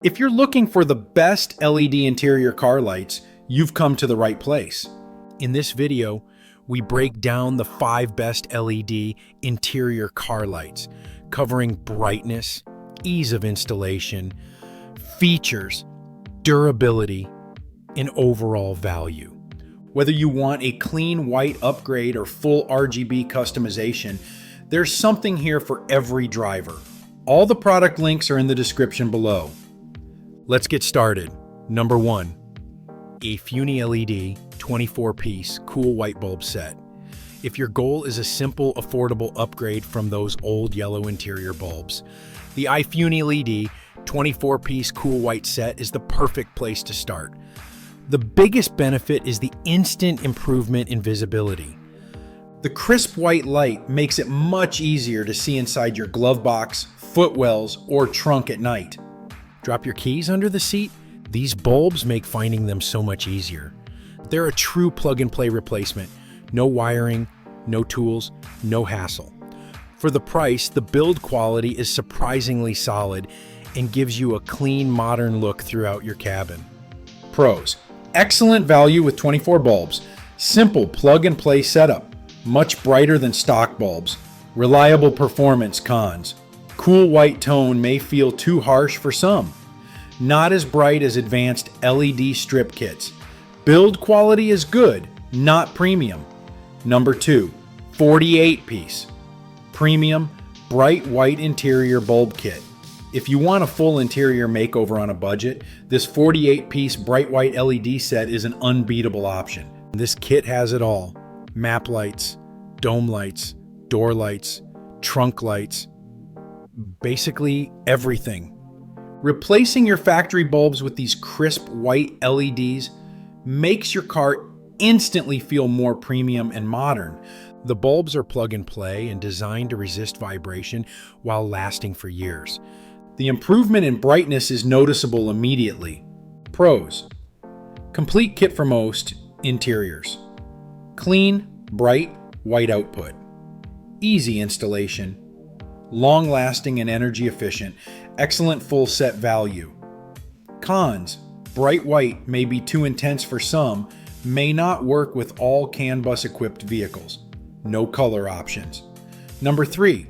If you're looking for the best LED interior car lights, you've come to the right place. In this video, we break down the 5 best LED interior car lights, covering brightness, ease of installation, features, durability, and overall value. Whether you want a clean white upgrade or full RGB customization, there's something here for every driver. All the product links are in the description below. Let's get started. Number 1, a Funi LED 24-piece cool white bulb set. If your goal is a simple, affordable upgrade from those old yellow interior bulbs, the iFuni LED 24-piece cool white set is the perfect place to start. The biggest benefit is the instant improvement in visibility. The crisp white light makes it much easier to see inside your glove box, footwells, or trunk at night. Drop your keys under the seat? These bulbs make finding them so much easier. They're a true plug-and-play replacement. No wiring, no tools, no hassle. For the price, the build quality is surprisingly solid and gives you a clean, modern look throughout your cabin. Pros: excellent value with 24 bulbs. Simple plug-and-play setup. Much brighter than stock bulbs. Reliable performance. Cons: cool white tone may feel too harsh for some. Not as bright as advanced LED strip kits. Build quality is good, not premium. Number 2, 48-piece. Premium, bright white interior bulb kit. If you want a full interior makeover on a budget, this 48-piece bright white LED set is an unbeatable option. This kit has it all: map lights, dome lights, door lights, trunk lights, basically everything. Replacing your factory bulbs with these crisp white LEDs makes your car instantly feel more premium and modern. The bulbs are plug and play and designed to resist vibration while lasting for years. The improvement in brightness is noticeable immediately. Pros: complete kit for most interiors. Clean, bright, white output. Easy installation. Long-lasting and energy efficient. Excellent full set value. Cons: bright white may be too intense for some, may not work with all CAN bus equipped vehicles. No color options. Number 3,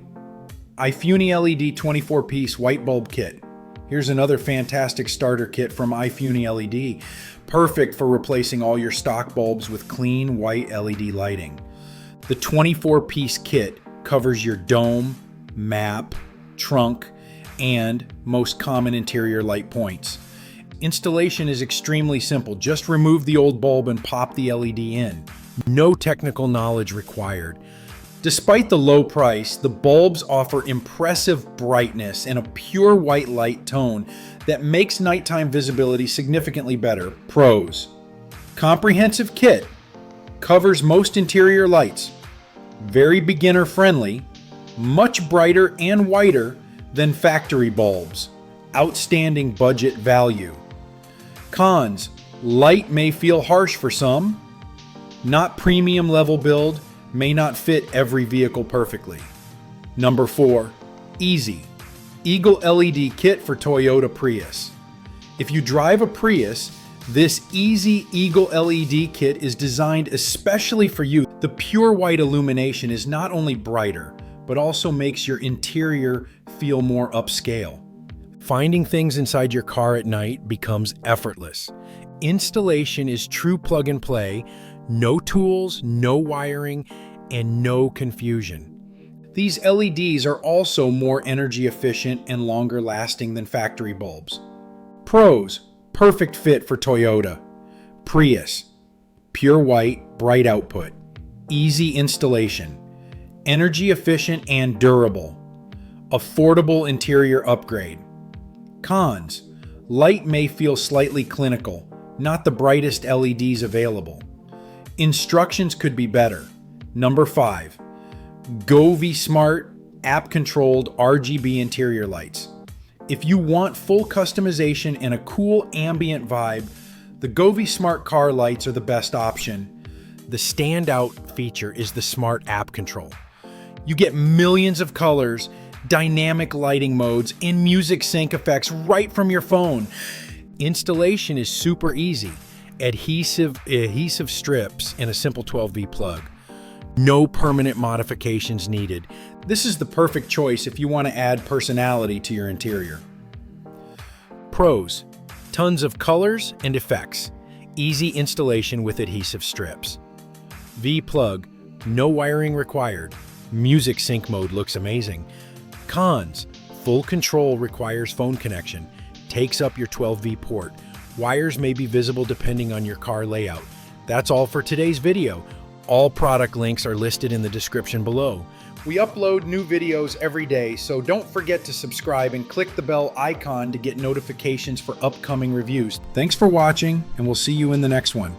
iFuni LED 24-piece white bulb kit. Here's another fantastic starter kit from iFuni LED, perfect for replacing all your stock bulbs with clean white LED lighting. The 24-piece kit covers your dome, map, trunk, and most common interior light points. Installation is extremely simple. Just remove the old bulb and pop the LED in. No technical knowledge required. Despite the low price, the bulbs offer impressive brightness and a pure white light tone that makes nighttime visibility significantly better. Pros: comprehensive kit, covers most interior lights, very beginner friendly, much brighter and whiter than factory bulbs. Outstanding budget value. Cons: light may feel harsh for some. Not premium level build, may not fit every vehicle perfectly. Number 4, easy. Eagle LED kit for Toyota Prius. If you drive a Prius, this easy Eagle LED kit is designed especially for you. The pure white illumination is not only brighter, but also makes your interior feel more upscale. Finding things inside your car at night becomes effortless. Installation is true plug and play, no tools, no wiring, and no confusion. These LEDs are also more energy efficient and longer lasting than factory bulbs. Pros: perfect fit for Toyota. Prius: pure white, bright output. Easy installation. Energy efficient and durable. Affordable interior upgrade. Cons: light may feel slightly clinical, not the brightest LEDs available. Instructions could be better. Number 5, Govee Smart app-controlled RGB interior lights. If you want full customization and a cool ambient vibe, the Govee Smart car lights are the best option. The standout feature is the smart app control. You get millions of colors dynamic lighting modes, and music sync effects right from your phone. Installation is super easy. Adhesive strips and a simple 12V plug. No permanent modifications needed. This is the perfect choice if you want to add personality to your interior. Pros: tons of colors and effects. Easy installation with adhesive strips. V plug, no wiring required. Music sync mode looks amazing. Cons: full control requires phone connection. Takes up your 12V port. Wires may be visible depending on your car layout. That's all for today's video. All product links are listed in the description below. We upload new videos every day, so don't forget to subscribe and click the bell icon to get notifications for upcoming reviews. Thanks for watching, and we'll see you in the next one.